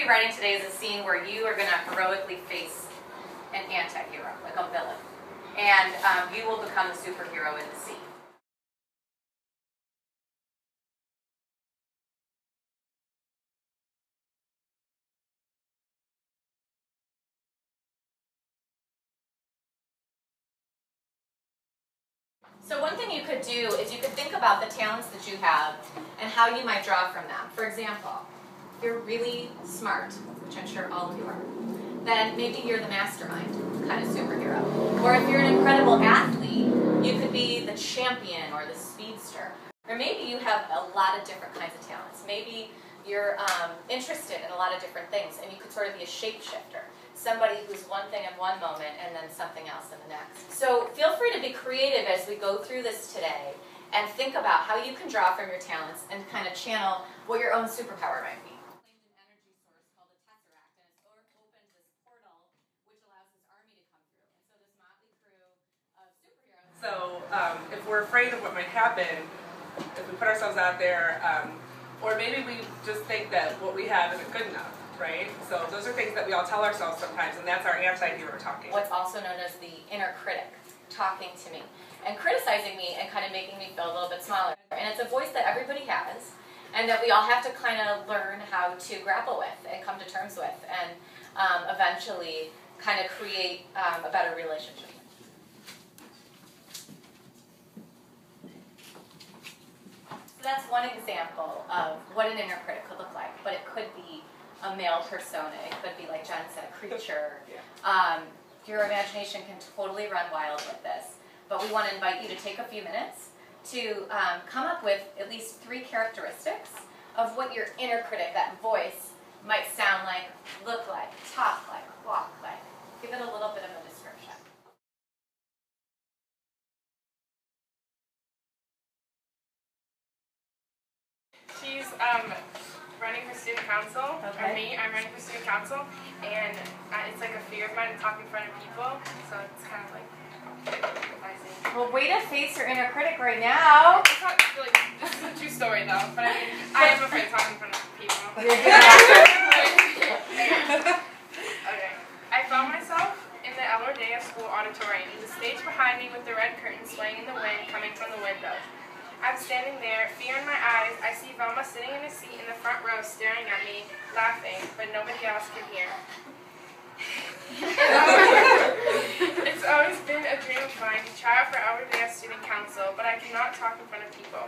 be writing today is a scene where you are going to heroically face an anti-hero, like a villain. And you will become the superhero in the scene. So one thing you could do is you could think about the talents that you have and how you might draw from them. For example, if you're really smart, which I'm sure all of you are, then maybe you're the mastermind kind of superhero. Or if you're an incredible athlete, you could be the champion or the speedster. Or maybe you have a lot of different kinds of talents. Maybe you're interested in a lot of different things and you could sort of be a shapeshifter. Somebody who's one thing in one moment and then something else in the next. So feel free to be creative as we go through this today and think about how you can draw from your talents and kind of channel what your own superpower might be. An energy source called the Tesseract, and it's opened this portal which allows this army to come through. And so this motley crew of superheroes. So if we're afraid of what might happen, if we put ourselves out there, or maybe we just think that what we have isn't good enough, right? So those are things that we all tell ourselves sometimes, and that's our anti-hero talking. What's also known as the inner critic talking to me and criticizing me and kind of making me feel a little bit smaller. And it's a voice that everybody has and that we all have to kind of learn how to grapple with and come to terms with and eventually kind of create a better relationship. So that's one example of what an inner critic could look like, but it could be a male persona. It could be, like Jen said, a creature. Your imagination can totally run wild with this, but we want to invite you to take a few minutes to come up with at least 3 characteristics of what your inner critic, that voice, might sound like, look like, talk like, walk like. Give it a little bit of a description. She's running for student council, or me, I'm running for student council, and it's like a fear of mine to talk in front of people, so it's kind of like, Well, way to face your inner critic right now. It's not really, this is a true story though, but I mean, I am afraid to talk in front of people. Okay. I found myself in the Rodeo school auditorium, the stage behind me with the red curtain swaying in the wind coming from the window. I'm standing there, fear in my eyes. I see Velma sitting in a seat in the front row staring at me, laughing, but nobody else can hear. It's always been a dream of mine to try out for Rodeo student council, but I cannot talk in front of people.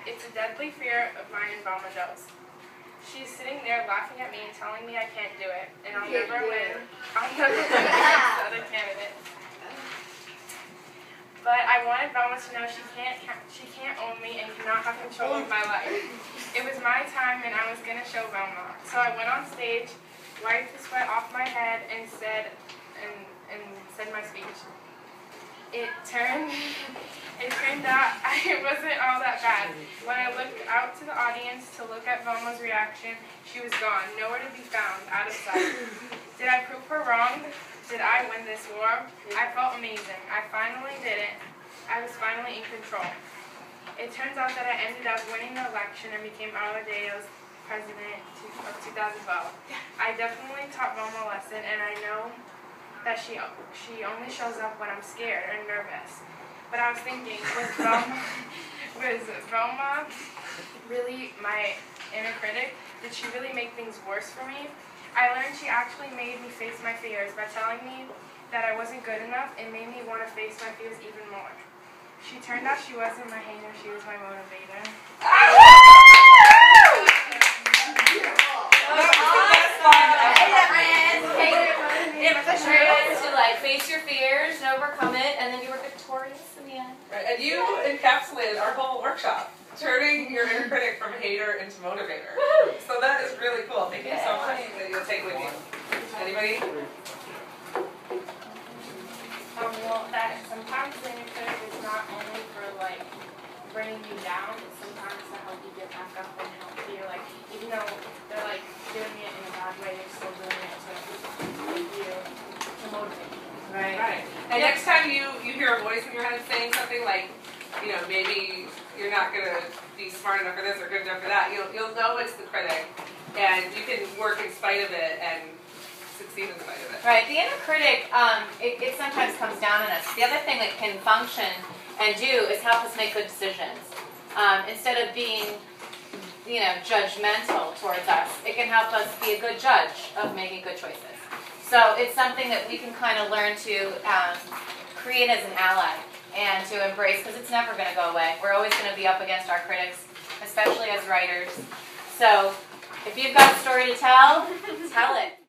It's a deadly fear of mine, and Velma knows. She's sitting there laughing at me and telling me I can't do it, and I'll never win. I'll never win against the other candidates. But I wanted Velma to know she can't own me and cannot have control of my life. It was my time and I was going to show Velma. So I went on stage, wiped the sweat off my head, and said my speech. It turned out it wasn't all that bad. When I looked out to the audience to look at Velma's reaction, she was gone, nowhere to be found, out of sight. Did I prove her wrong? Did I win this war? I felt amazing. I finally did it. I was finally in control. It turns out that I ended up winning the election and became Rodeo's president of 2012. I definitely taught Velma a lesson, and I know that she only shows up when I'm scared or nervous. But I was thinking, was Velma really my inner critic? Did she really make things worse for me? I learned she actually made me face my fears by telling me that I wasn't good enough and made me want to face my fears even more. She turned out she wasn't my hater, she was my motivator. To like face your fears and overcome it, and then you were victorious in the end. Right, and you encapsulated our whole workshop, turning your inner critic from hater into motivator. So that is really cool. Thank you so much that you'll take with you. Anybody? Well, that sometimes the inner critic is not only for like bringing you down, but sometimes to help you get back up and help you. Like, even though they're like doing it in a bad way, they're still doing it to make you, to motivate you. Right. And next time you hear a voice in your head saying something like, you know, maybe you're not going to be smart enough for this or good enough for that, you'll know it's the critic. and you can work in spite of it and succeed in spite of it. Right. The inner critic, it sometimes comes down on us. The other thing it can function and do is help us make good decisions. Instead of being, judgmental towards us, it can help us be a good judge of making good choices. So it's something that we can kind of learn to create as an ally and to embrace, because it's never going to go away. We're always going to be up against our critics, especially as writers. So if you've got a story to tell, tell it.